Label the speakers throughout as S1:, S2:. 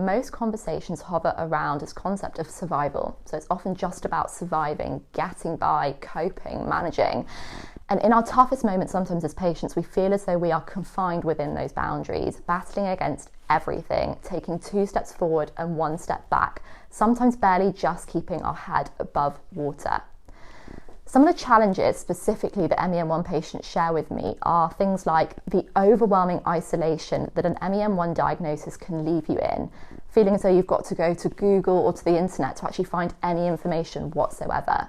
S1: Most conversations hover around this concept of survival. So it's often just about surviving, getting by, coping, managing. And in our toughest moments, sometimes as patients, we feel as though we are confined within those boundaries, battling against everything, taking 2 steps forward and 1 step back, sometimes barely just keeping our head above water. Some of the challenges specifically that MEN1 patients share with me are things like the overwhelming isolation that an MEN1 diagnosis can leave you in, feeling as though you've got to go to Google or to the internet to actually find any information whatsoever.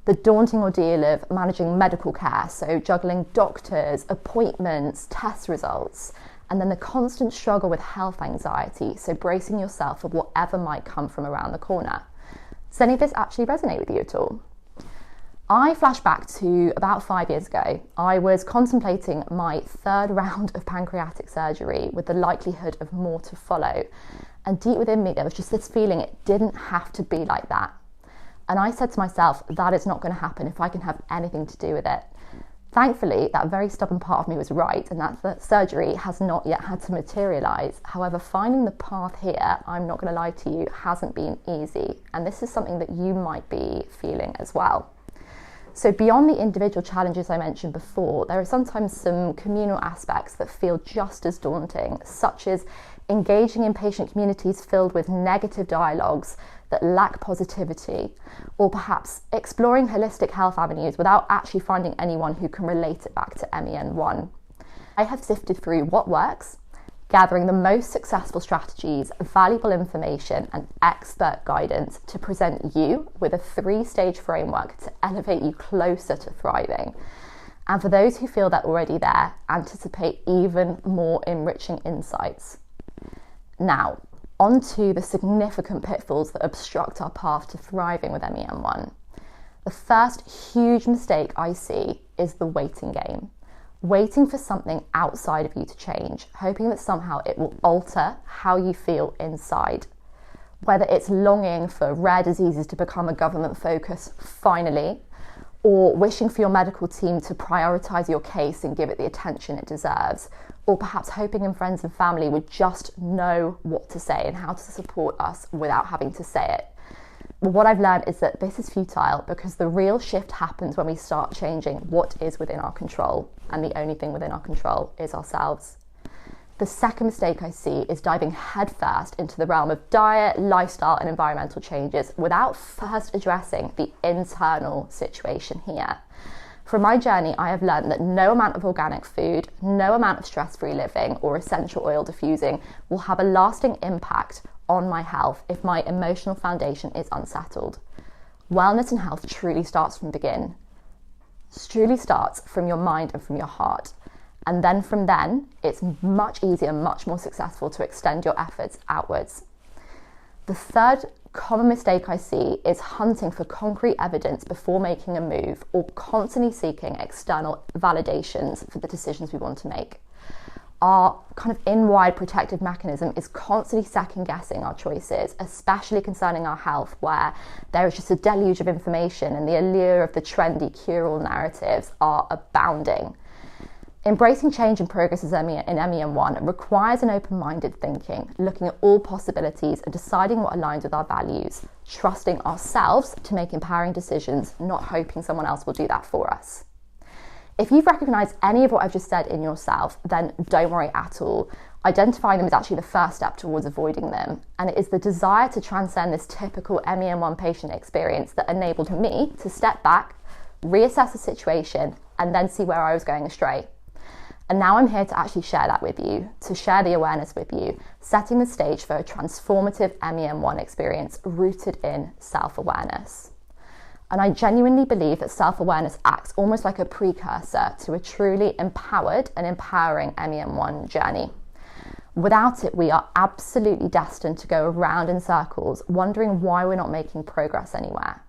S1: The daunting ordeal of managing medical care, so juggling doctors, appointments, test results, and then the constant struggle with health anxiety, so bracing yourself for whatever might come from around the corner. Does any of this actually resonate with you at all? I flash back to about 5 years ago. I was contemplating my 3rd round of pancreatic surgery with the likelihood of more to follow. And deep within me, there was just this feeling it didn't have to be like that. And I said to myself, that is not going to happen if I can have anything to do with it. Thankfully, that very stubborn part of me was right, and that the surgery has not yet had to materialise. However, finding the path here, I'm not going to lie to you, hasn't been easy. And this is something that you might be feeling as well. So beyond the individual challenges I mentioned before, there are sometimes some communal aspects that feel just as daunting, such as engaging in patient communities filled with negative dialogues that lack positivity, or perhaps exploring holistic health avenues without actually finding anyone who can relate it back to MEN1. I have sifted through what works, gathering the most successful strategies, valuable information and expert guidance to present you with a 3-stage framework to elevate you closer to thriving. And for those who feel they're already there, anticipate even more enriching insights. Now, on to the significant pitfalls that obstruct our path to thriving with MEN1. The first huge mistake I see is the waiting game. Waiting for something outside of you to change, hoping that somehow it will alter how you feel inside. Whether it's longing for rare diseases to become a government focus finally, or wishing for your medical team to prioritise your case and give it the attention it deserves, or perhaps hoping in friends and family would just know what to say and how to support us without having to say it. But what I've learned is that this is futile, because the real shift happens when we start changing what is within our control, and the only thing within our control is ourselves. The second mistake I see is diving headfirst into the realm of diet, lifestyle and environmental changes without first addressing the internal situation here. From my journey, I have learned that no amount of organic food, no amount of stress-free living or essential oil diffusing will have a lasting impact on my health if my emotional foundation is unsettled. Wellness and health truly starts from your mind and from your heart. And then from then, it's much easier, much more successful to extend your efforts outwards. The third common mistake I see is hunting for concrete evidence before making a move, or constantly seeking external validations for the decisions we want to make. Our kind of inward protective mechanism is constantly second guessing our choices, especially concerning our health, where there is just a deluge of information and the allure of the trendy cure-all narratives are abounding. Embracing change and progress in MEN1 requires an open-minded thinking, looking at all possibilities and deciding what aligns with our values, trusting ourselves to make empowering decisions, not hoping someone else will do that for us. If you've recognised any of what I've just said in yourself, then don't worry at all. Identifying them is actually the first step towards avoiding them, and it is the desire to transcend this typical MEN1 patient experience that enabled me to step back, reassess the situation, and then see where I was going astray. And now I'm here to actually share that with you, to share the awareness with you, setting the stage for a transformative MEN1 experience rooted in self-awareness. And I genuinely believe that self-awareness acts almost like a precursor to a truly empowered and empowering MEN1 journey. Without it, we are absolutely destined to go around in circles, wondering why we're not making progress anywhere.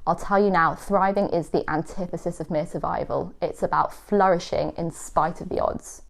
S1: I'll tell you now, thriving is the antithesis of mere survival. It's about flourishing in spite of the odds.